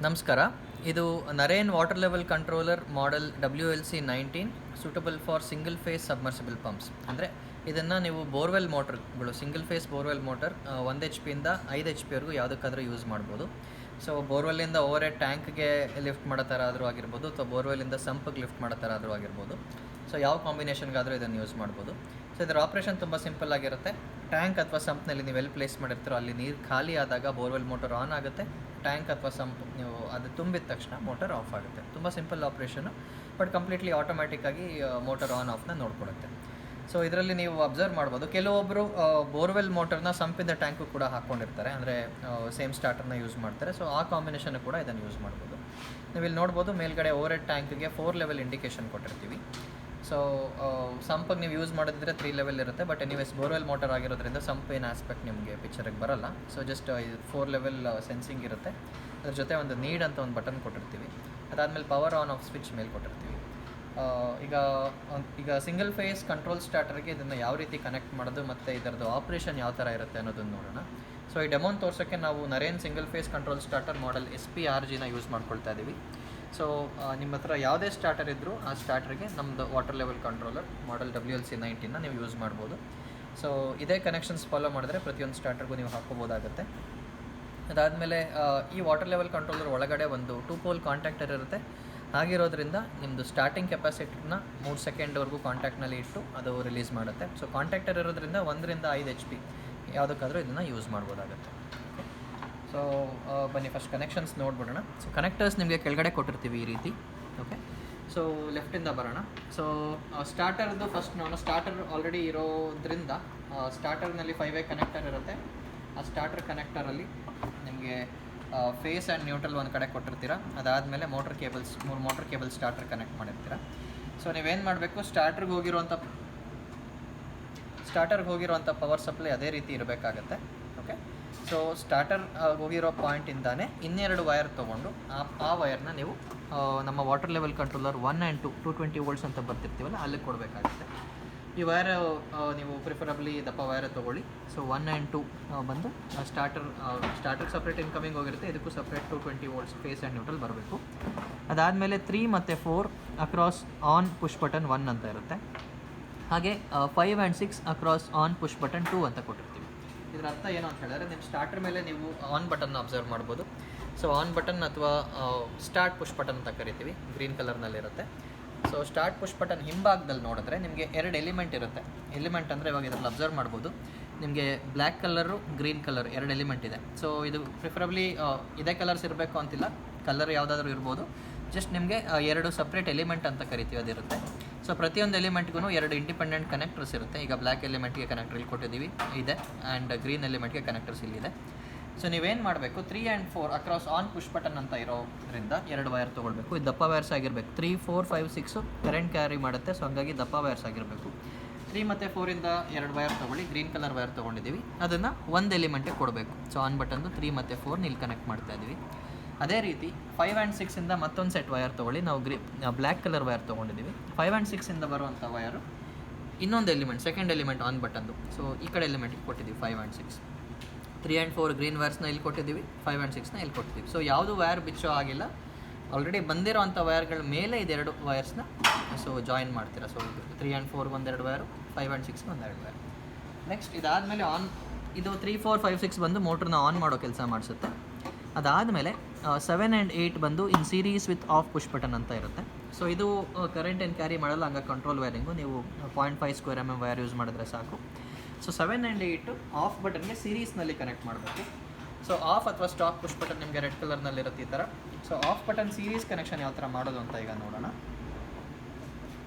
ನಮಸ್ಕಾರ. ಇದು Naren water level controller model WLC-19 suitable for single phase submersible pumps. ಅಂದರೆ ಇದನ್ನು ನೀವು ಬೋರ್ವೆಲ್ ಮೋಟರ್ಗಳು, single phase borewell motor 1 HP ಇಂದ 5 HP ವರೆಗೂ ಯಾವುದಕ್ಕಾದರೂ ಯೂಸ್ ಮಾಡ್ಬೋದು. ಸೊ ಬೋರ್ವೆಲ್ಲಿಂದ ಓವರ್ ಹೆಡ್ ಟ್ಯಾಂಕ್ಗೆ ಲಿಫ್ಟ್ ಮಾಡೋ ಥರ ಆದರೂ ಆಗಿರ್ಬೋದು, ಅಥವಾ ಬೋರ್ವೆಲ್ಲಿಂದ ಸಂಪಿಗೆ ಲಿಫ್ಟ್ ಮಾಡೋ ಥರ ಆದರೂ ಆಗಿರ್ಬೋದು. ಸೊ ಯಾವ ಕಾಂಬಿನೇಷನ್ಗಾದರೂ ಇದನ್ನು ಯೂಸ್ ಮಾಡ್ಬೋದು. ಸೊ ಇದರ ಆಪ್ರೇಷನ್ ತುಂಬ ಸಿಂಪಲ್ ಆಗಿರುತ್ತೆ. ಟ್ಯಾಂಕ್ ಅಥವಾ ಸಂಪ್ನಲ್ಲಿ ನೀವು ಎಲ್ಲಿ ಪ್ಲೇಸ್ ಮಾಡಿರ್ತೀರೋ ಅಲ್ಲಿ ನೀರು ಖಾಲಿ ಆದಾಗ ಬೋರ್ವೆಲ್ ಮೋಟರ್ ಆನ್ ಆಗುತ್ತೆ. ಟ್ಯಾಂಕ್ ಅಥವಾ ಸಂಪ್ ನೀವು ಅದು ತುಂಬಿದ ತಕ್ಷಣ ಮೋಟರ್ ಆಫ್ ಆಗುತ್ತೆ. ತುಂಬ ಸಿಂಪಲ್ ಆಪ್ರೇಷನು, ಬಟ್ ಕಂಪ್ಲೀಟ್ಲಿ ಆಟೋಮ್ಯಾಟಿಕ್ಕಾಗಿ ಮೋಟರ್ ಆನ್ ಆಫ್ನ ನೋಡ್ಕೊಡುತ್ತೆ. ಸೊ ಇದರಲ್ಲಿ ನೀವು ಅಬ್ಸರ್ವ್ ಮಾಡ್ಬೋದು, ಕೆಲವೊಬ್ಬರು ಬೋರ್ವೆಲ್ ಮೋಟರ್ನ ಸಂಪಿಂದ ಟ್ಯಾಂಕು ಕೂಡ ಹಾಕ್ಕೊಂಡಿರ್ತಾರೆ, ಅಂದರೆ ಸೇಮ್ ಸ್ಟಾರ್ಟರ್ನ ಯೂಸ್ ಮಾಡ್ತಾರೆ. ಸೊ ಆ ಕಾಂಬಿನೇಷನ್ ಕೂಡ ಇದನ್ನು ಯೂಸ್ ಮಾಡ್ಬೋದು. ನೀವು ಇಲ್ಲಿ ನೋಡ್ಬೋದು, ಮೇಲ್ಗಡೆ ಓವರ್ ಹೆಡ್ ಟ್ಯಾಂಕ್ಗೆ 4 ಲೆವೆಲ್ ಇಂಡಿಕೇಷನ್ ಕೊಟ್ಟಿರ್ತೀವಿ. ಸೊ ಸಂಪಿಗೆ ನೀವು ಯೂಸ್ ಮಾಡೋದಿದ್ರೆ 3 ಲೆವೆಲ್ ಇರುತ್ತೆ, ಬಟ್ ಎನಿವೇಸ್ ಬೋರ್ವೆಲ್ ಮೋಟರ್ ಆಗಿರೋದ್ರಿಂದ ಸಂಪಿನ ಆಸ್ಪೆಕ್ಟ್ ನಿಮಗೆ ಪಿಕ್ಚರಿಗೆ ಬರೋಲ್ಲ. ಸೊ ಜಸ್ಟ್ 4 ಲೆವೆಲ್ ಸೆನ್ಸಿಂಗ್ ಇರುತ್ತೆ. ಅದ್ರ ಜೊತೆ ಒಂದು ನೀಡ್ ಅಂತ ಒಂದು ಬಟನ್ ಕೊಟ್ಟಿರ್ತೀವಿ. ಅದಾದಮೇಲೆ ಪವರ್ ಆನ್ ಆಫ್ ಸ್ವಿಚ್ ಮೇಲೆ ಕೊಟ್ಟಿರ್ತೀವಿ. ಈಗ ಸಿಂಗಲ್ ಫೇಸ್ ಕಂಟ್ರೋಲ್ ಸ್ಟಾರ್ಟರ್ಗೆ ಇದನ್ನು ಯಾವ ರೀತಿ ಕನೆಕ್ಟ್ ಮಾಡೋದು ಮತ್ತು ಇದರದ್ದು ಆಪ್ರೇಷನ್ ಯಾವ ಥರ ಇರುತ್ತೆ ಅನ್ನೋದನ್ನು ನೋಡೋಣ. ಸೊ ಈ ಡೆಮೋನ್ ತೋರ್ಸೋಕ್ಕೆ ನಾವು Naren single phase control starter model SPRGನ ಯೂಸ್ ಮಾಡ್ಕೊಳ್ತಾ ಇದ್ದೀವಿ. ಸೊ ನಿಮ್ಮ ಹತ್ರ ಯಾವುದೇ ಸ್ಟಾರ್ಟರ್ ಇದ್ದರೂ ಆ ಸ್ಟಾರ್ಟರ್ಗೆ ನಮ್ಮದು ವಾಟರ್ ಲೆವೆಲ್ ಕಂಟ್ರೋಲರ್ ಮಾಡೆಲ್ WLC-19ನ ನೀವು ಯೂಸ್ ಮಾಡ್ಬೋದು. ಸೊ ಇದೇ ಕನೆಕ್ಷನ್ಸ್ ಫಾಲೋ ಮಾಡಿದ್ರೆ ಪ್ರತಿಯೊಂದು ಸ್ಟಾರ್ಟರ್ಗೂ ನೀವು ಹಾಕ್ಕೋಬೋದಾಗುತ್ತೆ. ಅದಾದಮೇಲೆ ಈ ವಾಟರ್ ಲೆವೆಲ್ ಕಂಟ್ರೋಲರ್ ಒಳಗಡೆ ಒಂದು 2 ಪೋಲ್ ಕಾಂಟ್ಯಾಕ್ಟರ್ ಇರುತ್ತೆ. ಹಾಗಿರೋದ್ರಿಂದ ನಿಮ್ಮದು ಸ್ಟಾರ್ಟಿಂಗ್ ಕೆಪಾಸಿಟಿನ 3 ಸೆಕೆಂಡ್ವರೆಗೂ ಕಾಂಟ್ಯಾಕ್ಟ್ನಲ್ಲಿ ಇಟ್ಟು ಅದು ರಿಲೀಸ್ ಮಾಡುತ್ತೆ. ಸೊ ಕಾಂಟ್ಯಾಕ್ಟರ್ ಇರೋದ್ರಿಂದ 1 ರಿಂದ 5 HP ಯಾವುದಕ್ಕಾದರೂ ಇದನ್ನು ಯೂಸ್ ಮಾಡ್ಬೋದಾಗುತ್ತೆ. ಸೊ ಬನ್ನಿ ಫಸ್ಟ್ ಕನೆಕ್ಷನ್ಸ್ ನೋಡ್ಬಿಡೋಣ. ಸೊ ಕನೆಕ್ಟರ್ಸ್ ನಿಮಗೆ ಕೆಳಗಡೆ ಕೊಟ್ಟಿರ್ತೀವಿ ಈ ರೀತಿ. ಓಕೆ, ಸೊ ಲೆಫ್ಟಿಂದ ಬರೋಣ. ಸೊ ಸ್ಟಾರ್ಟರ್ದು ಫಸ್ಟ್ ನಾನು ಸ್ಟಾರ್ಟರ್ ಆಲ್ರೆಡಿ ಇರೋದ್ರಿಂದ ಸ್ಟಾರ್ಟರ್ನಲ್ಲಿ 5-ವೇ ಕನೆಕ್ಟರ್ ಇರುತ್ತೆ. ಆ ಸ್ಟಾರ್ಟರ್ ಕನೆಕ್ಟರಲ್ಲಿ ನಿಮಗೆ ಫೇಸ್ ಆ್ಯಂಡ್ ನ್ಯೂಟ್ರಲ್ ಒಂದು ಕಡೆ ಕೊಟ್ಟಿರ್ತೀರ. ಅದಾದಮೇಲೆ motor cables 3 motor cable starter connect ಮಾಡಿರ್ತೀರ. ಸೊ ನೀವೇನು ಮಾಡಬೇಕು, ಸ್ಟಾರ್ಟರ್ಗೆ ಹೋಗಿರೋಂಥ ಪವರ್ ಸಪ್ಲೈ ಅದೇ ರೀತಿ ಇರಬೇಕಾಗತ್ತೆ. ಓಕೆ, ಸೊ ಸ್ಟಾರ್ಟರ್ ಹೋಗಿರೋ ಪಾಯಿಂಟಿಂದಾನೆ ಇನ್ನೆರಡು ವೈರ್ ತೊಗೊಂಡು ಆ ವೈರ್ನ ನೀವು ನಮ್ಮ water level controller 1 and 2 220 volts ಅಂತ ಬರ್ತಿರ್ತೀವಲ್ಲ ಅಲ್ಲಿಗೆ ಕೊಡಬೇಕಾಗುತ್ತೆ. ಈ ವೈರ್ ನೀವು ಪ್ರಿಫರಬ್ಲಿ ದಪ್ಪ ವೈರ್ ತೊಗೊಳ್ಳಿ. ಸೊ 1 and 2 ಬಂದು ಸ್ಟಾರ್ಟರ್ಗೆ ಸಪ್ರೇಟ್ ಇನ್ಕಮಿಂಗ್ ಹೋಗಿರುತ್ತೆ, ಇದಕ್ಕೂ separate 220 volts phase and neutral ಬರಬೇಕು. ಅದಾದಮೇಲೆ 3 ಮತ್ತು 4 ಅಕ್ರಾಸ್ ಆನ್ ಪುಷ್ ಬಟನ್ 1 ಅಂತ ಇರುತ್ತೆ. ಹಾಗೆ 5 and 6 across on push button 2 ಅಂತ ಕೊಟ್ಟಿರ್ತೀವಿ. ಇದರ ಅರ್ಥ ಏನು ಅಂತ ಹೇಳಿದ್ರೆ, ನಿಮ್ಮ ಸ್ಟಾರ್ಟರ್ ಮೇಲೆ ನೀವು ಆನ್ ಬಟನ್ನ ಅಬ್ಸರ್ವ್ ಮಾಡ್ಬೋದು. ಸೊ ಆನ್ ಬಟನ್ ಅಥವಾ ಸ್ಟಾರ್ಟ್ ಪುಷ್ ಬಟನ್ ಅಂತ ಕರಿತೀವಿ, ಗ್ರೀನ್ ಕಲರ್ನಲ್ಲಿರುತ್ತೆ. ಸೊ ಸ್ಟಾರ್ಟ್ ಪುಷ್ ಬಟನ್ ಹಿಂಭಾಗದಲ್ಲಿ ನೋಡಿದ್ರೆ ನಿಮಗೆ 2 ಎಲಿಮೆಂಟ್ ಇರುತ್ತೆ. ಎಲಿಮೆಂಟ್ ಅಂದರೆ ಇವಾಗ ಇದರಲ್ಲಿ ಅಬ್ಸರ್ವ್ ಮಾಡ್ಬೋದು, ನಿಮಗೆ black colour, green colour 2 element ಇದೆ. ಸೊ ಇದು ಪ್ರಿಫರಬ್ಲಿ ಇದೇ ಕಲರ್ಸ್ ಇರಬೇಕು ಅಂತಿಲ್ಲ, ಕಲರ್ ಯಾವುದಾದ್ರೂ ಇರ್ಬೋದು. ಜಸ್ಟ್ ನಿಮಗೆ 2 ಸಪ್ರೇಟ್ ಎಲಿಮೆಂಟ್ ಅಂತ ಕರಿತೀವಿ ಅದಿರುತ್ತೆ. ಸೊ ಪ್ರತಿಯೊಂದು ಎಲಿಮೆಂಟ್ಗೂ 2 ಇಂಡಿಪೆಂಡೆಂಟ್ ಕನೆಕ್ಟರ್ಸ್ ಇರುತ್ತೆ. ಈಗ ಬ್ಲ್ಯಾಕ್ ಎಲಿಮೆಂಟ್ಗೆ ಕನೆಕ್ಟರ್ ಇಲ್ಲಿ ಕೊಟ್ಟಿದ್ದೀವಿ ಇದೆ, ಆ್ಯಂಡ್ ಗ್ರೀನ್ ಎಲಿಮೆಂಟ್ಗೆ ಕನೆಕ್ಟರ್ಸ್ ಇಲ್ಲಿದೆ. ಸೊ ನೀವೇನು ಮಾಡಬೇಕು, 3 and 4 across on push button ಅಂತ ಇರೋದ್ರಿಂದ 2 ವೈರ್ ತೊಗೊಳ್ಬೇಕು. ಇದು ದಪ್ಪ ವೈರ್ಸ್ ಆಗಿರಬೇಕು. 3, 4, 5, 6 ಕರೆಂಟ್ ಕ್ಯಾರಿ ಮಾಡುತ್ತೆ. ಸೊ ಹಂಗಾಗಿ ದಪ್ಪ ವೈರ್ಸ್ ಆಗಿರಬೇಕು. 3 ಮತ್ತು 4ಇಂದ 2 ವೈರ್ ತೊಗೊಳ್ಳಿ. ಗ್ರೀನ್ ಕಲರ್ ವೈರ್ ತೊಗೊಂಡಿದ್ದೀವಿ, ಅದನ್ನು ಒಂದು ಎಲಿಮೆಂಟಿಗೆ ಕೊಡಬೇಕು. ಸೊ ಆನ್ ಬಟನ್ದು 3 ಮತ್ತು 4 ಇಲ್ಲಿ ಕನೆಕ್ಟ್ ಮಾಡ್ತಾ ಇದ್ದೀವಿ. ಅದೇ ರೀತಿ 5 and 6ಇಂದ ಮತ್ತೊಂದು ಸೆಟ್ ವೈರ್ ತೊಗೊಳ್ಳಿ. ನಾವು ಬ್ಲ್ಯಾಕ್ ಕಲರ್ ವೈರ್ ತೊಗೊಂಡಿದ್ದೀವಿ. 5 and 6ಇಂದ ಬರುವಂಥ ವೈರು ಇನ್ನೊಂದು ಎಲಿಮೆಂಟ್, ಸೆಕೆಂಡ್ ಎಲಿಮೆಂಟ್ ಆನ್ ಬಟನ್ದು. ಸೊ ಈ ಕಡೆ ಎಲಿಮೆಂಟಿಗೆ ಕೊಟ್ಟಿದ್ದೀವಿ 5 and 6. 3 and 4 ಗ್ರೀನ್ ವೈರ್ಸ್ನ ಇಲ್ಲಿ ಕೊಟ್ಟಿದ್ದೀವಿ, 5 and 6ನ ಇಲ್ಲಿ ಕೊಟ್ಟಿದ್ದೀವಿ. ಸೊ ಯಾವುದು ವೈರ್ ಬಿಚ್ಚೋ ಆಗಿಲ್ಲ, ಆಲ್ರೆಡಿ ಬಂದಿರೋ ಅಂಥ ವೈರ್ಗಳ ಮೇಲೆ ಇದೆರಡು ವೈರ್ಸ್ನ ಸೊ ಜಾಯಿನ್ ಮಾಡ್ತೀರಾ. ಸೊ 3 and 4 ಒಂದೆರಡು ವೈರು, 5 and 6 ಒಂದೆರಡು ವೈರ್. ನೆಕ್ಸ್ಟ್ ಇದಾದಮೇಲೆ ಇದು 3, 4, 5, 6 ಬಂದು ಮೋಟ್ರನ್ನ ಆನ್ ಮಾಡೋ ಕೆಲಸ ಮಾಡಿಸುತ್ತೆ. ಅದಾದಮೇಲೆ 7 and 8 ಬಂದು in series with of push button ಅಂತ ಇರುತ್ತೆ. ಸೊ ಇದು ಕರೆಂಟ್ ಏನು ಕ್ಯಾರಿ ಮಾಡಲ್ಲ, ಹಂಗೆ ಕಂಟ್ರೋಲ್ ವೈರಿಂಗು. ನೀವು 0.5 square mm ವೈರ್ ಯೂಸ್ ಮಾಡಿದ್ರೆ ಸಾಕು. ಸೊ 7 and 8 ಆಫ್ ಬಟನ್ಗೆ ಸೀರೀಸ್ನಲ್ಲಿ ಕನೆಕ್ಟ್ ಮಾಡಬೇಕು. ಸೊ ಆಫ್ ಅಥವಾ ಸ್ಟಾಪ್ ಪುಷ್ ಬಟನ್ ನಿಮಗೆ ರೆಡ್ ಕಲರ್ನಲ್ಲಿರುತ್ತೆ ಈ ಥರ. So of button series connection ಯಾವ ಥರ ಮಾಡೋದು ಅಂತ ಈಗ ನೋಡೋಣ.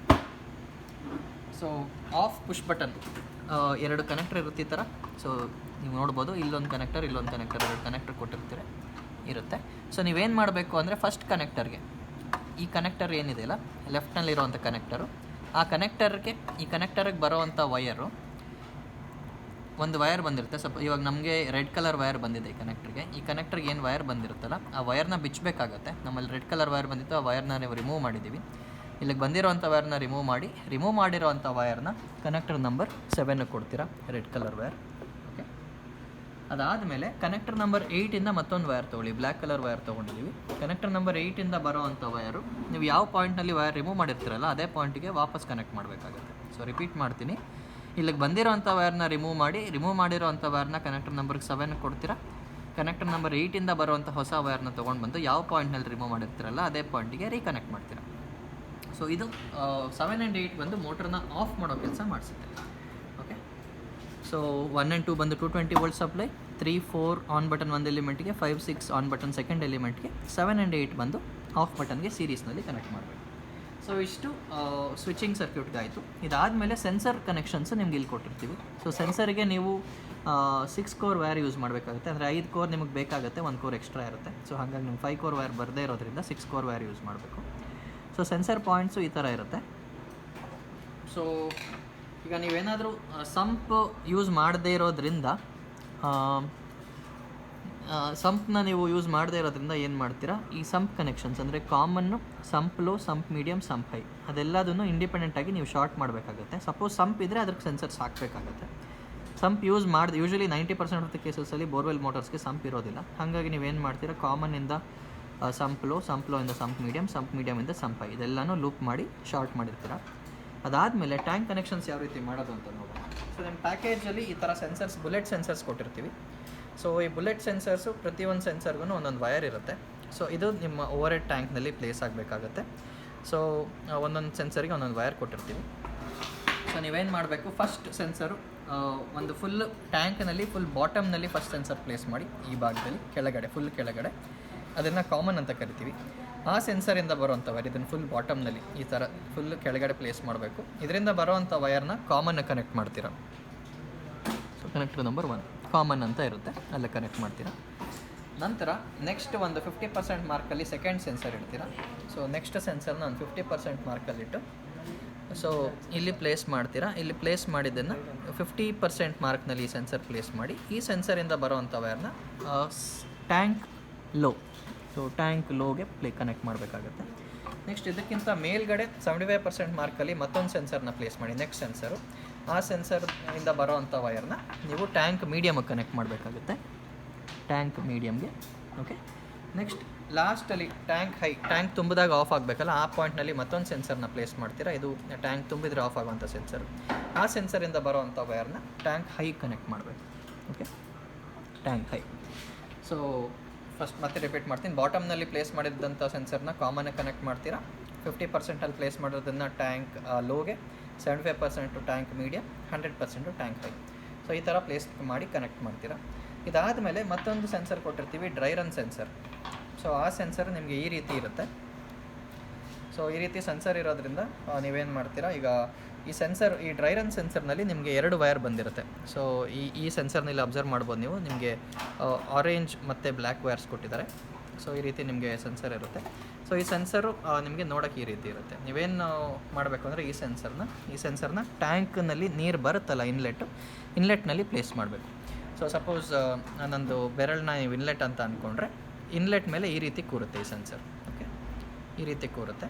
So of push button 2 connector ಇರುತ್ತೆ ಈ ಥರ. ಸೊ ನೀವು ನೋಡ್ಬೋದು, ಇಲ್ಲೊಂದು ಕನೆಕ್ಟರ್, ಇಲ್ಲೊಂದು ಕನೆಕ್ಟರ್, 2 ಕನೆಕ್ಟರ್ ಕೊಟ್ಟಿರ್ತೀರ ಇರುತ್ತೆ. ಸೊ ನೀವೇನು ಮಾಡಬೇಕು ಅಂದರೆ, ಫಸ್ಟ್ ಕನೆಕ್ಟರ್ಗೆ ಈ ಕನೆಕ್ಟರ್ ಏನಿದೆಯಲ್ಲ ಲೆಫ್ಟ್ನಲ್ಲಿರೋವಂಥ ಕನೆಕ್ಟರು, ಆ ಕನೆಕ್ಟರ್ಗೆ ಈ ಕನೆಕ್ಟರ್ಗೆ ಬರೋವಂಥ ವೈರು, ಒಂದು ವೈರ್ ಬಂದಿರುತ್ತೆ. ಸ್ವಲ್ಪ ಇವಾಗ ನಮಗೆ ರೆಡ್ ಕಲರ್ ವೈರ್ ಬಂದಿದೆ ಈ ಕನೆಕ್ಟರ್ಗೆ. ಈ ಕನೆಕ್ಟರ್ಗೆ ಏನು ವೈರ್ ಬಂದಿರುತ್ತಲ್ಲ ಆ ವೈರ್ನ ಬಿಚ್ಚಬೇಕಾಗತ್ತೆ. ನಮ್ಮಲ್ಲಿ ರೆಡ್ ಕಲರ್ ವೈರ್ ಬಂದಿತ್ತು, ಆ ವೈರ್ನ ನೀವು ರಿಮೂವ್ ಮಾಡಿದ್ದೀವಿ. ಇಲ್ಲಿಗೆ ಬಂದಿರೋವಂಥ ವೈರ್ನ ರಿಮೂವ್ ಮಾಡಿರೋವಂಥ ವೈರ್ನ ಕನೆಕ್ಟರ್ ನಂಬರ್ 7ಗೆ ಕೊಡ್ತೀರಾ, ರೆಡ್ ಕಲರ್ ವೈರ್. ಓಕೆ, ಅದಾದಮೇಲೆ ಕನೆಕ್ಟರ್ ನಂಬರ್ 8ಇಂದ ಮತ್ತೊಂದು ವೈರ್ ತೊಗೊಳ್ಳಿ, ಬ್ಲ್ಯಾಕ್ ಕಲರ್ ವೈರ್ ತೊಗೊಂಡಿದ್ದೀವಿ. ಕನೆಕ್ಟರ್ ನಂಬರ್ 8ಇಂದ ಬರೋ ಅಂಥ ವೈರು ನೀವು ಯಾವ ಪಾಯಿಂಟ್ನಲ್ಲಿ ವೈರ್ ರಿಮೂವ್ ಮಾಡಿರ್ತೀರಲ್ಲ ಅದೇ ಪಾಯಿಂಟಿಗೆ ವಾಪಸ್ ಕನೆಕ್ಟ್ ಮಾಡಬೇಕಾಗುತ್ತೆ. ಸೊ ರಿಪೀಟ್ ಮಾಡ್ತೀನಿ, ಇಲ್ಲಿಗೆ ಬಂದಿರೋಂಥ ವೈರ್ನ ರಿಮೂವ್ ಮಾಡಿರೋ ಅಂಥ ವೈರ್ನ ಕನೆಕ್ಟರ್ ನಂಬರ್ 7 ಕೊಡ್ತೀರಾ. ಕನೆಕ್ಟರ್ ನಂಬರ್ 8ಇಂದ ಬರುವಂಥ ಹೊಸ ವೈರ್ನ ತೊಗೊಂಡು ಬಂದು ಯಾವ ಪಾಯಿಂಟ್ನಲ್ಲಿ ರಿಮೂವ್ ಮಾಡಿರ್ತೀರಲ್ಲ ಅದೇ ಪಾಯಿಂಟಿಗೆ ರೀಕನೆಕ್ಟ್ ಮಾಡ್ತೀರಾ. ಸೊ ಇದು 7 and 8 ಬಂದು ಮೋಟ್ರನ್ನ ಆಫ್ ಮಾಡೋ ಕೆಲಸ ಮಾಡಿಸುತ್ತೆ. ಓಕೆ, ಸೊ 1 and 2 ಬಂದು 220 ವೋಲ್ಟ್ ಸಪ್ಲೈ, 3, 4 ಆನ್ ಬಟನ್ ಒಂದು ಎಲಿಮೆಂಟ್ಗೆ, 5, 6 ಆನ್ ಬಟನ್ ಸೆಕೆಂಡ್ ಎಲಿಮೆಂಟ್ಗೆ, 7 and 8 ಬಂದು ಆಫ್ ಬಟನ್ಗೆ ಸೀರೀಸ್ನಲ್ಲಿ ಕನೆಕ್ಟ್ ಮಾಡಬೇಕು. ಸೊ ಇಷ್ಟು ಸ್ವಿಚಿಂಗ್ ಸರ್ಕ್ಯೂಟ್ಗೆ ಆಯಿತು. ಇದಾದಮೇಲೆ ಸೆನ್ಸರ್ ಕನೆಕ್ಷನ್ಸ್ ನಿಮ್ಗೆ ಇಲ್ಲಿ ಕೊಟ್ಟಿರ್ತೀವಿ. ಸೊ ಸೆನ್ಸರ್ಗೆ ನೀವು 6 ಕೋರ್ ವೈರ್ ಯೂಸ್ ಮಾಡಬೇಕಾಗುತ್ತೆ. ಅಂದರೆ 5 ಕೋರ್ ನಿಮಗೆ ಬೇಕಾಗುತ್ತೆ, 1 ಕೋರ್ ಎಕ್ಸ್ಟ್ರಾ ಇರುತ್ತೆ. ಸೊ ಹಾಗಾಗಿ ನೀವು 5 ಕೋರ್ ವೈರ್ ಬರದೇ ಇರೋದ್ರಿಂದ 6 ಕೋರ್ ವೈರ್ ಯೂಸ್ ಮಾಡಬೇಕು. ಸೊ ಸೆನ್ಸರ್ ಪಾಯಿಂಟ್ಸು ಈ ಥರ ಇರುತ್ತೆ. ಸೊ ಈಗ ನೀವೇನಾದರೂ ಸಂಪ್ ಯೂಸ್ ಮಾಡದೇ ಇರೋದ್ರಿಂದ ಸಂಪ್ನ ನೀವು ಯೂಸ್ ಮಾಡದೇ ಇರೋದ್ರಿಂದ ಏನು ಮಾಡ್ತೀರಾ, ಈ ಸಂಪ್ ಕನೆಕ್ಷನ್ಸ್ ಅಂದರೆ common, sump low, sump medium, sump high ಅದೆಲ್ಲದನ್ನು ಇಂಡಿಪೆಂಡೆಂಟಾಗಿ ನೀವು ಶಾರ್ಟ್ ಮಾಡಬೇಕಾಗುತ್ತೆ. ಸಪೋಸ್ ಸಂಪ್ ಇದ್ದರೆ ಅದಕ್ಕೆ ಸೆನ್ಸರ್ಸ್ ಹಾಕಬೇಕಾಗುತ್ತೆ. ಸಂಪ್ ಯೂಸ್ ಮಾಡಿದ ಯೂಶ್ವಲಿ 90% ಆಫ್ ದ ಕೇಸಸಲ್ಲಿ ಬೋರ್ವೆಲ್ ಮೋಟರ್ಸ್ಗೆ ಸಂಪ್ ಇರೋದಿಲ್ಲ. ಹಾಗಾಗಿ ನೀವೇನು ಮಾಡ್ತೀರಾ, ಕಾಮನ್ನಿಂದ ಸಂಪ್ ಲೋ ಇಂದ ಸಂಪ್ ಮೀಡಿಯಮಿಂದ ಸಂಪ್ ಹೈ ಇದೆಲ್ಲನೂ ಲೂಪ್ ಮಾಡಿ ಶಾರ್ಟ್ ಮಾಡಿರ್ತೀರ. ಅದಾದಮೇಲೆ ಟ್ಯಾಂಕ್ ಕನೆಕ್ಷನ್ಸ್ ಯಾವ ರೀತಿ ಮಾಡೋದು ಅಂತ ನೋಡೋಣ. ಸೊ ನಿಮ್ಮ ಪ್ಯಾಕೇಜಲ್ಲಿ ಈ ಥರ ಸೆನ್ಸರ್ಸ್, ಬುಲೆಟ್ ಸೆನ್ಸರ್ಸ್ ಕೊಟ್ಟಿರ್ತೀವಿ. ಸೊ ಈ ಬುಲೆಟ್ ಸೆನ್ಸರ್ಸು ಪ್ರತಿಯೊಂದು ಸೆನ್ಸರ್ಗೂ ಒಂದೊಂದು ವೈರ್ ಇರುತ್ತೆ. ಸೊ ಇದು ನಿಮ್ಮ ಓವರ್ ಹೆಡ್ ಟ್ಯಾಂಕ್ನಲ್ಲಿ ಪ್ಲೇಸ್ ಆಗಬೇಕಾಗತ್ತೆ. ಸೊ ಒಂದೊಂದು ಸೆನ್ಸರಿಗೆ ಒಂದೊಂದು ವೈರ್ ಕೊಟ್ಟಿರ್ತೀವಿ. ಸೊ ನೀವೇನು ಮಾಡಬೇಕು, ಫಸ್ಟ್ ಸೆನ್ಸರು ಒಂದು ಫುಲ್ ಟ್ಯಾಂಕ್ನಲ್ಲಿ ಫುಲ್ ಬಾಟಮ್ನಲ್ಲಿ ಫಸ್ಟ್ ಸೆನ್ಸರ್ ಪ್ಲೇಸ್ ಮಾಡಿ, ಈ ಭಾಗದಲ್ಲಿ ಕೆಳಗಡೆ ಫುಲ್ ಕೆಳಗಡೆ ಅದನ್ನು ಕಾಮನ್ ಅಂತ ಕರಿತೀವಿ. ಆ ಸೆನ್ಸರಿಂದ ಬರೋವಂಥ ವೈರ್ ಇದನ್ನು ಫುಲ್ ಬಾಟಮ್ನಲ್ಲಿ ಈ ಥರ ಫುಲ್ ಕೆಳಗಡೆ ಪ್ಲೇಸ್ ಮಾಡಬೇಕು. ಇದರಿಂದ ಬರೋವಂಥ ವೈರ್ನ ಕಾಮನ್ ಕನೆಕ್ಟ್ ಮಾಡ್ತೀರಾ. ಸೊ ಕನೆಕ್ಟರ್ ನಂಬರ್ 1 ಕಾಮನ್ ಅಂತ ಇರುತ್ತೆ, ಅಲ್ಲೇ ಕನೆಕ್ಟ್ ಮಾಡ್ತೀರಾ. ನಂತರ ನೆಕ್ಸ್ಟ್ ಒಂದು 50% ಮಾರ್ಕಲ್ಲಿ ಸೆಕೆಂಡ್ ಸೆನ್ಸರ್ ಇಡ್ತೀರಾ. ಸೊ ನೆಕ್ಸ್ಟ್ ಸೆನ್ಸರ್ನ ಒಂದು 50% ಮಾರ್ಕಲ್ಲಿಟ್ಟು ಸೊ ಇಲ್ಲಿ ಪ್ಲೇಸ್ ಮಾಡ್ತೀರಾ. ಇಲ್ಲಿ ಪ್ಲೇಸ್ ಮಾಡಿದ್ದನ್ನು 50% ಮಾರ್ಕ್ನಲ್ಲಿ ಈ ಸೆನ್ಸರ್ ಪ್ಲೇಸ್ ಮಾಡಿ, ಈ ಸೆನ್ಸರಿಂದ ಬರೋವಂಥ ವೈರ್ನ ಟ್ಯಾಂಕ್ ಲೋ, ಸೊ ಟ್ಯಾಂಕ್ ಲೋಗೆ ಕನೆಕ್ಟ್ ಮಾಡಬೇಕಾಗುತ್ತೆ. ನೆಕ್ಸ್ಟ್ ಇದಕ್ಕಿಂತ ಮೇಲ್ಗಡೆ 75% ಮಾರ್ಕಲ್ಲಿ ಮತ್ತೊಂದು ಸೆನ್ಸರ್ನ ಪ್ಲೇಸ್ ಮಾಡಿ, ನೆಕ್ಸ್ಟ್ ಸೆನ್ಸರು. ಆ ಸೆನ್ಸರಿಂದ ಬರೋವಂಥ ವೈರ್ನ ನೀವು ಟ್ಯಾಂಕ್ ಮೀಡಿಯಮ್ಗೆ ಕನೆಕ್ಟ್ ಮಾಡಬೇಕಾಗುತ್ತೆ, ಟ್ಯಾಂಕ್ ಮೀಡಿಯಮ್ಗೆ. ಓಕೆ, ನೆಕ್ಸ್ಟ್ ಲಾಸ್ಟಲ್ಲಿ ಟ್ಯಾಂಕ್ ತುಂಬಿದಾಗ ಆಫ್ ಆಗಬೇಕಲ್ಲ, ಆ ಪಾಯಿಂಟ್ನಲ್ಲಿ ಮತ್ತೊಂದು ಸೆನ್ಸರ್ನ ಪ್ಲೇಸ್ ಮಾಡ್ತೀರಾ. ಇದು ಟ್ಯಾಂಕ್ ತುಂಬಿದರೆ ಆಫ್ ಆಗುವಂಥ ಸೆನ್ಸರು. ಆ ಸೆನ್ಸರಿಂದ ಬರೋವಂಥ ವೈರ್ನ ಟ್ಯಾಂಕ್ ಹೈ ಕನೆಕ್ಟ್ ಮಾಡಬೇಕು. Okay, tank high. So first ಮತ್ತೆ ರಿಪೀಟ್ ಮಾಡ್ತೀನಿ, ಬಾಟಮ್ನಲ್ಲಿ ಪ್ಲೇಸ್ ಮಾಡಿದಂಥ ಸೆನ್ಸರ್ನ ಕಾಮನ್ ಕನೆಕ್ಟ್ ಮಾಡ್ತೀರಾ. 50% ಪ್ಲೇಸ್ ಮಾಡೋದನ್ನು ಟ್ಯಾಂಕ್ ಲೋಗೆ, 75% tank medium, 100% tank high. So ಈ ಥರ ಪ್ಲೇಸ್ ಮಾಡಿ ಕನೆಕ್ಟ್ ಮಾಡ್ತೀರಾ. ಇದಾದಮೇಲೆ ಮತ್ತೊಂದು ಸೆನ್ಸರ್ ಕೊಟ್ಟಿರ್ತೀವಿ, ಡ್ರೈ ರನ್ ಸೆನ್ಸರ್. ಸೊ ಆ ಸೆನ್ಸರ್ ನಿಮಗೆ ಈ ರೀತಿ ಇರುತ್ತೆ. ಸೊ ಈ ರೀತಿ ಸೆನ್ಸರ್ ಇರೋದ್ರಿಂದ ನೀವೇನು ಮಾಡ್ತೀರಾ, ಈಗ ಈ ಡ್ರೈ ರನ್ ಸೆನ್ಸರ್ನಲ್ಲಿ ನಿಮಗೆ 2 ವೈರ್ ಬಂದಿರುತ್ತೆ. ಸೊ ಈ ಸೆನ್ಸರ್ನಲ್ಲಿ ಅಬ್ಸರ್ವ್ ಮಾಡ್ಬೋದು ನೀವು, ನಿಮಗೆ ಆರೆಂಜ್ ಮತ್ತು ಬ್ಲ್ಯಾಕ್ ವೈರ್ಸ್ ಕೊಟ್ಟಿದ್ದಾರೆ. ಸೊ ಈ ರೀತಿ ನಿಮಗೆ ಸೆನ್ಸರ್ ಇರುತ್ತೆ. ಸೊ ಈ ಸೆನ್ಸರು ನಿಮಗೆ ನೋಡೋಕ್ಕೆ ಈ ರೀತಿ ಇರುತ್ತೆ. ನೀವೇನು ಮಾಡಬೇಕು ಅಂದರೆ ಈ ಸೆನ್ಸರ್ನ ಟ್ಯಾಂಕ್ನಲ್ಲಿ ನೀರು ಬರುತ್ತಲ್ಲ, ಇನ್ಲೆಟ್ನಲ್ಲಿ ಪ್ಲೇಸ್ ಮಾಡಬೇಕು. ಸೊ ಸಪೋಸ್ ನನ್ನದು ಬೆರಳನ್ನ ನೀವು ಇನ್ಲೆಟ್ ಅಂತ ಅಂದ್ಕೊಂಡ್ರೆ, ಇನ್ಲೆಟ್ ಮೇಲೆ ಈ ರೀತಿ ಕೂರುತ್ತೆ ಈ ಸೆನ್ಸರ್. ಓಕೆ, ಈ ರೀತಿ ಕೂರುತ್ತೆ.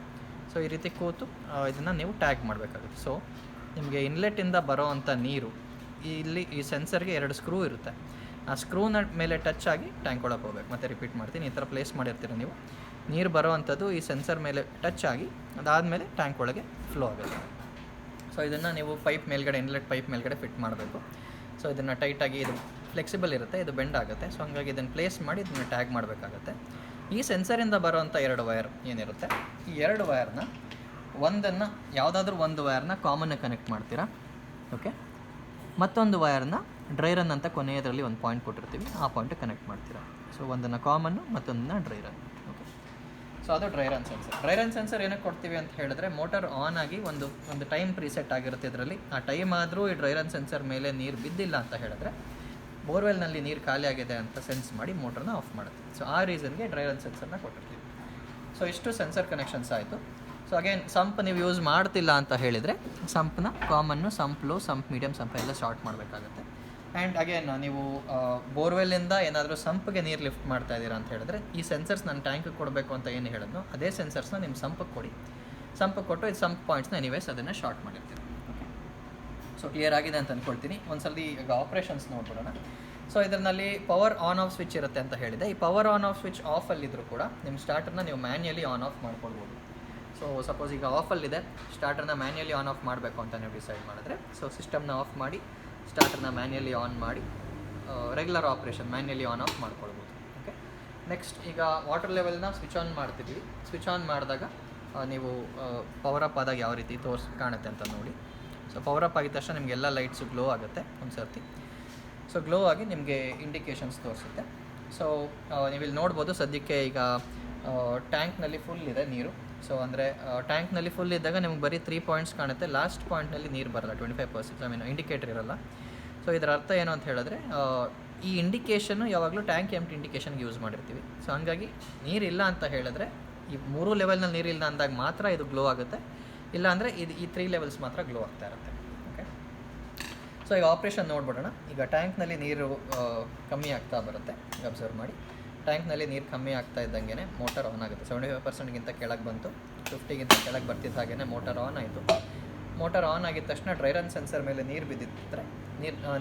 ಸೊ ಈ ರೀತಿ ಕೂತು ಇದನ್ನು ನೀವು ಟ್ಯಾಗ್ ಮಾಡಬೇಕಾಗುತ್ತೆ. ಸೊ ನಿಮಗೆ ಇನ್ಲೆಟ್ಟಿಂದ ಬರೋ ಅಂಥ ನೀರು ಇಲ್ಲಿ ಈ ಸೆನ್ಸರ್ಗೆ 2 ಸ್ಕ್ರೂ ಇರುತ್ತೆ. ಆ ಸ್ಕ್ರೂನ ಮೇಲೆ ಟಚ್ ಆಗಿ ಟ್ಯಾಂಕ್ ಒಳಗೆ ಹೋಗ್ಬೇಕು. ಮತ್ತೆ ರಿಪೀಟ್ ಮಾಡ್ತೀನಿ, ಈ ಥರ ಪ್ಲೇಸ್ ಮಾಡಿರ್ತೀರ ನೀವು. ನೀರು ಬರೋ ಅಂಥದ್ದು ಈ ಸೆನ್ಸರ್ ಮೇಲೆ ಟಚ್ ಆಗಿ ಅದಾದಮೇಲೆ ಟ್ಯಾಂಕ್ ಒಳಗೆ ಫ್ಲೋ ಆಗುತ್ತೆ. ಸೊ ಇದನ್ನು ನೀವು ಪೈಪ್ ಮೇಲ್ಗಡೆ, ಇನ್ಲೆಟ್ ಪೈಪ್ ಮೇಲ್ಗಡೆ ಫಿಟ್ ಮಾಡಬೇಕು. ಸೊ ಇದನ್ನು ಟೈಟಾಗಿ, ಇದು ಫ್ಲೆಕ್ಸಿಬಲ್ ಇರುತ್ತೆ, ಇದು ಬೆಂಡ್ ಆಗುತ್ತೆ. ಸೊ ಹಂಗಾಗಿ ಇದನ್ನು ಪ್ಲೇಸ್ ಮಾಡಿ ಇದನ್ನು ಟ್ಯಾಗ್ ಮಾಡಬೇಕಾಗತ್ತೆ. ಈ ಸೆನ್ಸರಿಂದ ಬರೋವಂಥ 2 ವೈರ್ ಏನಿರುತ್ತೆ, ಈ 2 ವೈರ್ನ ಒಂದನ್ನು ಯಾವುದಾದ್ರೂ ಒಂದು ವೈರ್ನ ಕಾಮನ್ನ ಕನೆಕ್ಟ್ ಮಾಡ್ತೀರಾ. ಓಕೆ, ಮತ್ತೊಂದು ವೈರ್ನ ಡ್ರೈ ರನ್ ಅಂತ ಕೊನೆಯದರಲ್ಲಿ ಒಂದು ಪಾಯಿಂಟ್ ಕೊಟ್ಟಿರ್ತೀವಿ, ಆ ಪಾಯಿಂಟ್ ಕನೆಕ್ಟ್ ಮಾಡ್ತೀರಾ. ಸೊ ಒಂದನ್ನು ಕಾಮನ್ನು, ಮತ್ತೊಂದನ್ನು ಡ್ರೈ ರನ್. ಓಕೆ, ಸೊ ಅದು dry run sensor. Dry run sensor ಏನಕ್ಕೆ ಕೊಡ್ತೀವಿ ಅಂತ ಹೇಳಿದ್ರೆ, ಮೋಟರ್ ಆನ್ ಆಗಿ ಒಂದು ಟೈಮ್ ಪ್ರೀಸೆಟ್ ಆಗಿರುತ್ತೆ ಇದರಲ್ಲಿ. ಆ ಟೈಮ್ ಆದರೂ ಈ ಡ್ರೈ ರನ್ ಸೆನ್ಸರ್ ಮೇಲೆ ನೀರು ಬಿದ್ದಿಲ್ಲ ಅಂತ ಹೇಳಿದ್ರೆ, ಬೋರ್ವೆಲ್ನಲ್ಲಿ ನೀರು ಖಾಲಿ ಆಗಿದೆ ಅಂತ ಸೆನ್ಸ್ ಮಾಡಿ ಮೋಟ್ರನ್ನ ಆಫ್ ಮಾಡುತ್ತೆ. ಸೊ ಆ ರೀಸನ್ಗೆ ಡ್ರೈ ರನ್ ಸೆನ್ಸರ್ನ ಕೊಟ್ಟಿರ್ತೀವಿ. ಸೊ ಇಷ್ಟು ಸೆನ್ಸರ್ ಕನೆಕ್ಷನ್ಸ್ ಆಯಿತು. ಸೊ ಅಗೇನ್ ಸಂಪ್ ನೀವು ಯೂಸ್ ಮಾಡ್ತಿಲ್ಲ ಅಂತ ಹೇಳಿದರೆ, ಸಂಪ್ನ common, sump low, sump medium, sump ಎಲ್ಲ ಶಾರ್ಟ್ ಮಾಡಬೇಕಾಗುತ್ತೆ. ಆ್ಯಂಡ್ ಅಗೇನ್ ನೀವು ಬೋರ್ವೆಲ್ಲಿಂದ ಏನಾದರೂ ಸಂಪ್ಗೆ ನೀರು ಲಿಫ್ಟ್ ಮಾಡ್ತಾ ಇದ್ದೀರಾ ಅಂತ ಹೇಳಿದ್ರೆ, ಈ ಸೆನ್ಸರ್ಸ್ ನನ್ನ ಟ್ಯಾಂಕ್ಗೆ ಕೊಡಬೇಕು ಅಂತ ಏನು ಹೇಳಿದ್ನೋ ಅದೇ ಸೆನ್ಸರ್ಸ್ನ ನಿಮ್ಮ ಸಂಪಕ್ಕೆ ಕೊಡಿ. ಸಂಪಕ್ಕೆ ಕೊಟ್ಟು ಇದು ಸಂಪ್ ಪಾಯಿಂಟ್ಸ್ನ ಎನಿವೇಸ್ ಅದನ್ನು ಶಾರ್ಟ್ ಮಾಡಿರ್ತೀವಿ. ಸೊ ಕ್ಲಿಯರ್ ಆಗಿದೆ ಅಂತ ಅಂದ್ಕೊಳ್ತೀನಿ. ಒಂದ್ಸಲ ಈಗ ಆಪ್ರೇಷನ್ಸ್ ನೋಡ್ಬಿಡೋಣ. ಸೊ ಇದರಲ್ಲಿ ಪವರ್ ಆನ್ ಆಫ್ ಸ್ವಿಚ್ ಇರುತ್ತೆ ಅಂತ ಹೇಳಿದೆ. ಈ ಪವರ್ ಆನ್ ಆಫ್ ಸ್ವಿಚ್ ಆಫಲ್ಲಿದ್ದರೂ ಕೂಡ ನಿಮ್ಮ ಸ್ಟಾರ್ಟರ್ನ ನೀವು ಮ್ಯಾನ್ಯಲಿ ಆನ್ ಆಫ್ ಮಾಡ್ಕೊಳ್ಬೋದು. ಸೊ ಸಪೋಸ್ ಈಗ ಆಫಲ್ಲಿದೆ, ಸ್ಟಾರ್ಟರ್ನ ಮ್ಯಾನ್ಯಲಿ ಆನ್ ಆಫ್ ಮಾಡಬೇಕು ಅಂತ ನೀವು ಡಿಸೈಡ್ ಮಾಡಿದ್ರೆ, ಸೊ ಸಿಸ್ಟಮ್ನ ಆಫ್ ಮಾಡಿ ಸ್ಟಾರ್ಟರ್ನ ಮ್ಯಾನ್ಯಲಿ ಆನ್ ಮಾಡಿ regular operation manually on off ಮಾಡ್ಕೊಳ್ಬೋದು. ಓಕೆ, ನೆಕ್ಸ್ಟ್ ಈಗ ವಾಟರ್ ಲೆವೆಲ್ನ ಸ್ವಿಚ್ ಆನ್ ಮಾಡ್ತಿದ್ವಿ. ಸ್ವಿಚ್ ಆನ್ ಮಾಡಿದಾಗ ನೀವು ಪವರ್ ಅಪ್ ಆದಾಗ ಯಾವ ರೀತಿ ಕಾಣುತ್ತೆ ಅಂತ ನೋಡಿ. ಸೊ ಪವರ್ ಅಪ್ ಆಗಿದ ತಕ್ಷಣ ನಿಮಗೆಲ್ಲ ಲೈಟ್ಸು ಗ್ಲೋ ಆಗುತ್ತೆ ಒಂದು ಸರ್ತಿ. ಸೊ ಗ್ಲೋ ಆಗಿ ನಿಮಗೆ ಇಂಡಿಕೇಷನ್ಸ್ ತೋರಿಸುತ್ತೆ. ಸೊ ನೀವಿಲ್ಲಿ ನೋಡ್ಬೋದು, ಸದ್ಯಕ್ಕೆ ಈಗ ಟ್ಯಾಂಕ್ನಲ್ಲಿ ಫುಲ್ ಇದೆ ನೀರು. ಸೊ ಅಂದರೆ ಟ್ಯಾಂಕ್ನಲ್ಲಿ ಫುಲ್ ಇದ್ದಾಗ ನಿಮ್ಗೆ ಬರೀ 3 ಪಾಯಿಂಟ್ಸ್ ಕಾಣುತ್ತೆ. ಲಾಸ್ಟ್ ಪಾಯಿಂಟ್ನಲ್ಲಿ ನೀರು ಬರಲ್ಲ, 25%, ಐ ಮೀನ್ ಇಂಡಿಕೇಟರ್ ಇರಲ್ಲ. ಸೊ ಇದರ ಅರ್ಥ ಏನು ಅಂತ ಹೇಳಿದ್ರೆ, ಈ ಇಂಡಿಕೇಷನ್ನು ಯಾವಾಗಲೂ ಟ್ಯಾಂಕ್ ಎಂಪ್ಟಿ ಇಂಡಿಕೇಷನ್ಗೆ ಯೂಸ್ ಮಾಡಿರ್ತೀವಿ. ಸೊ ಹಂಗಾಗಿ ನೀರಿಲ್ಲ ಅಂತ ಹೇಳಿದ್ರೆ, ಈ 3 ಲೆವೆಲ್ನಲ್ಲಿ ನೀರಿಲ್ಲ ಅಂದಾಗ ಮಾತ್ರ ಇದು ಗ್ಲೋ ಆಗುತ್ತೆ. ಇಲ್ಲ ಅಂದರೆ ಈ 3 ಲೆವೆಲ್ಸ್ ಮಾತ್ರ ಗ್ಲೋ ಆಗ್ತಾ ಇರುತ್ತೆ. ಓಕೆ, ಸೊ ಈಗ ಆಪ್ರೇಷನ್ ನೋಡ್ಬಿಡೋಣ. ಈಗ ಟ್ಯಾಂಕ್ನಲ್ಲಿ ನೀರು ಕಮ್ಮಿ ಆಗ್ತಾ ಬರುತ್ತೆ, ಅಬ್ಸರ್ವ್ ಮಾಡಿ. ಟ್ಯಾಂಕ್ನಲ್ಲಿ ನೀರು ಕಮ್ಮಿ ಆಗ್ತಾ ಇದ್ದಂಗೆ ಮೋಟರ್ ಆನ್ ಆಗುತ್ತೆ. 75%ಗಿಂತ ಕೆಳಗೆ ಬಂತು, 50ಗಿಂತ ಕೆಳಗೆ ಬರ್ತಿದ್ದ ಹಾಗೆ ಮೋಟರ್ ಆನ್ ಆಯಿತು. ಮೋಟರ್ ಆನ್ ಆಗಿದ ತಕ್ಷಣ ಡ್ರೈ ರನ್ ಸೆನ್ಸರ್ ಮೇಲೆ ನೀರು ಬಿದ್ದಿದ್ರೆ,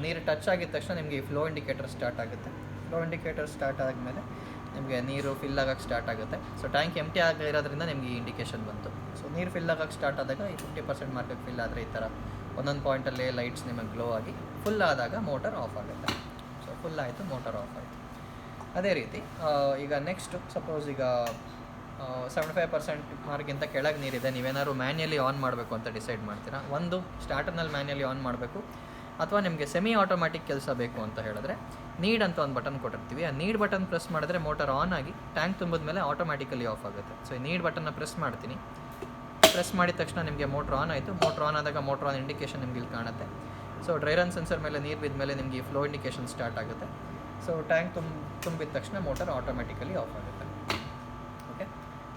ನೀರು ಟಚ್ ಆಗಿದ ತಕ್ಷಣ ನಿಮಗೆ ಈ ಫ್ಲೋ ಇಂಡಿಕೇಟರ್ ಸ್ಟಾರ್ಟ್ ಆಗುತ್ತೆ. ಫ್ಲೋ ಇಂಡಿಕೇಟರ್ ಸ್ಟಾರ್ಟ್ ಆದಮೇಲೆ ನಿಮಗೆ ನೀರು ಫಿಲ್ ಆಗೋಕ್ಕೆ ಸ್ಟಾರ್ಟ್ ಆಗುತ್ತೆ. ಸೊ ಟ್ಯಾಂಕ್ ಎಂಟಿ ಆಗಿರೋದ್ರಿಂದ ನಿಮಗೆ ಈ ಇಂಡಿಕೇಷನ್ ಬಂತು. ಸೊ ನೀರು ಫಿಲ್ ಆಗೋಕ್ಕೆ ಸ್ಟಾರ್ಟ್ ಆದಾಗ ಈ 50% ಮಾರ್ಕಿಗೆ ಫಿಲ್ ಆದರೆ ಈ ಥರ ಒಂದೊಂದು ಪಾಯಿಂಟಲ್ಲಿ ಲೈಟ್ಸ್ ನಿಮಗೆ ಗ್ಲೋ ಆಗಿ ಫುಲ್ ಆದಾಗ ಮೋಟರ್ ಆಫ್ ಆಗುತ್ತೆ. ಸೊ ಫುಲ್ ಆಯಿತು, ಮೋಟರ್ ಆಫ್ ಆಯಿತು. ಅದೇ ರೀತಿ ಈಗ ನೆಕ್ಸ್ಟು ಸಪೋಸ್ ಈಗ 75% ಮಾರ್ಕ್ಗಿಂತ ಕೆಳಗೆ ನೀರಿದೆ, ನೀವೇನಾದ್ರು ಮ್ಯಾನ್ಯಲಿ ಆನ್ ಮಾಡಬೇಕು ಅಂತ ಡಿಸೈಡ್ ಮಾಡ್ತೀರಾ. ಒಂದು ಸ್ಟಾರ್ಟರ್ನಲ್ಲಿ ಮ್ಯಾನ್ಯಲಿ ಆನ್ ಮಾಡಬೇಕು, ಅಥವಾ ನಿಮಗೆ ಸೆಮಿ ಆಟೋಮ್ಯಾಟಿಕ್ ಕೆಲಸ ಬೇಕು ಅಂತ ಹೇಳಿದ್ರೆ ನೀಡ್ ಅಂತ ಒಂದು ಬಟನ್ ಕೊಟ್ಟಿರ್ತೀವಿ. ಆ ನೀಡ್ ಬಟನ್ ಪ್ರೆಸ್ ಮಾಡಿದ್ರೆ ಮೋಟರ್ ಆನ್ ಆಗಿ ಟ್ಯಾಂಕ್ ತುಂಬಿದ ಮೇಲೆ ಆಟೋಮ್ಯಾಟಿಕಲಿ ಆಫ್ ಆಗುತ್ತೆ. ಸೊ ಈ ನೀಡ್ ಬಟನ್ನ ಪ್ರೆಸ್ ಮಾಡ್ತೀನಿ. ಪ್ರೆಸ್ ಮಾಡಿದ ತಕ್ಷಣ ನಿಮಗೆ ಮೋಟ್ರ್ ಆನ್ ಆಯಿತು. ಮೋಟ್ರ್ ಆನ್ ಆದಾಗ ಮೋಟ್ರ್ ಆನ್ ಇಂಡಿಕೇಷನ್ ನಿಮ್ಗೆ ಇಲ್ಲಿ ಕಾಣುತ್ತೆ. ಸೊ ಡ್ರೈ ರನ್ ಸೆನ್ಸರ್ ಮೇಲೆ ನೀರು ಬಿದ್ದ ಮೇಲೆ ನಿಮಗೆ ಈ ಫ್ಲೋ ಇಂಡಿಕೇಷನ್ ಸ್ಟಾರ್ಟ್ ಆಗುತ್ತೆ. ಸೊ ಟ್ಯಾಂಕ್ ತುಂಬಿದ ತಕ್ಷಣ ಮೋಟರ್ ಆಟೋಮ್ಯಾಟಿಕಲಿ ಆಫ್ ಆಗುತ್ತೆ. ಓಕೆ,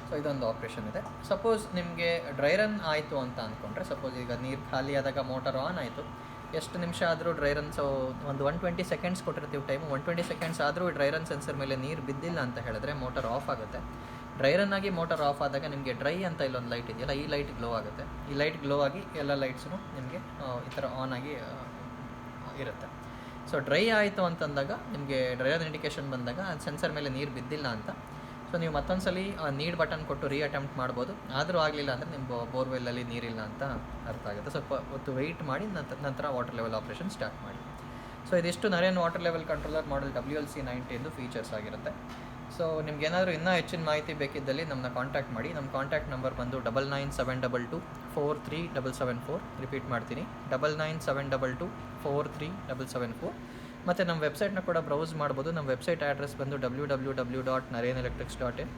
ಸೊ ಇದೊಂದು ಆಪ್ರೇಷನ್ ಇದೆ. ಸಪೋಸ್ ನಿಮಗೆ ಡ್ರೈ ರನ್ ಆಯಿತು ಅಂತ ಅಂದ್ಕೊಂಡ್ರೆ, ಸಪೋಸ್ ಈಗ ನೀರು ಖಾಲಿ ಆದಾಗ ಮೋಟರ್ ಆನ್ ಆಯಿತು, ಎಷ್ಟು ನಿಮಿಷ ಆದರೂ ಡ್ರೈ ರನ್, ಸೊ ಒಂದು 120 ಸೆಕೆಂಡ್ಸ್ ಕೊಟ್ಟಿರ್ತೀವಿ ಟೈಮು. 120 ಸೆಕೆಂಡ್ಸ್ ಆದರೂ ಡ್ರೈ ರನ್ ಸೆನ್ಸರ್ ಮೇಲೆ ನೀರು ಬಿದ್ದಿಲ್ಲ ಅಂತ ಹೇಳಿದ್ರೆ ಮೋಟರ್ ಆಫ್ ಆಗುತ್ತೆ. ಡ್ರೈ ರನ್ ಆಗಿ ಮೋಟರ್ ಆಫ್ ಆದಾಗ ನಿಮಗೆ ಡ್ರೈ ಅಂತ ಇಲ್ಲೊಂದು ಲೈಟ್ ಇದೆಯಲ್ಲ, ಈ ಲೈಟ್ ಗ್ಲೋ ಆಗುತ್ತೆ. ಈ ಲೈಟ್ ಗ್ಲೋ ಆಗಿ ಎಲ್ಲ ಲೈಟ್ಸು ನಿಮಗೆ ಈ ಥರ ಆನ್ ಆಗಿ ಇರುತ್ತೆ. ಸೊ ಡ್ರೈ ಆಯಿತು ಅಂತಂದಾಗ ನಿಮಗೆ ಡ್ರೈ ರನ್ ಇಂಡಿಕೇಷನ್ ಬಂದಾಗ ಸೆನ್ಸರ್ ಮೇಲೆ ನೀರು ಬಿದ್ದಿಲ್ಲ ಅಂತ. ಸೊ ನೀವು ಮತ್ತೊಂದು ಸಲ ನೀಡ್ ಬಟನ್ ಕೊಟ್ಟು ಅಟೆಂಪ್ಟ್ ಮಾಡ್ಬೋದು. ಆದರೂ ಆಗಲಿಲ್ಲ ಅಂದರೆ ನಿಮ್ಮ ಬೋರ್ವೆಲ್ಲಲ್ಲಿ ನೀರಿಲ್ಲ ಅಂತ ಅರ್ಥ ಆಗುತ್ತೆ. ಸ್ವಲ್ಪ ಹೊತ್ತು ವೆಯ್ಟ್ ಮಾಡಿ ನಂತರ ವಾಟರ್ ಲೆವೆಲ್ ಆಪ್ರೇಷನ್ ಸ್ಟಾರ್ಟ್ ಮಾಡಿ. ಸೊ ಇದಿಷ್ಟು Naren water level controller model WLC90 features ಆಗಿರುತ್ತೆ. ಸೊ ನಿಮ್ಗೇನಾದರೂ ಇನ್ನೂ ಹೆಚ್ಚಿನ ಮಾಹಿತಿ ಬೇಕಿದ್ದಲ್ಲಿ ನಮ್ಮನ್ನ ಕಾಂಟ್ಯಾಕ್ಟ್ ಮಾಡಿ. ನಮ್ಮ ಕಾಂಟ್ಯಾಕ್ಟ್ ನಂಬರ್ ಬಂದು 9972243774. ರಿಪೀಟ್ ಮಾಡ್ತೀನಿ, 9972243774. ಮತ್ತು ನಮ್ಮ ವೆಬ್ಸೈಟ್ನ ಕೂಡ ಬ್ರೌಸ್ ಮಾಡ್ಬೋದು. ನಮ್ಮ ವೆಬ್ಸೈಟ್ ಅಡ್ರೆಸ್ ಬಂದು www.narenelectrics.in.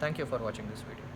Thank you for watching this video.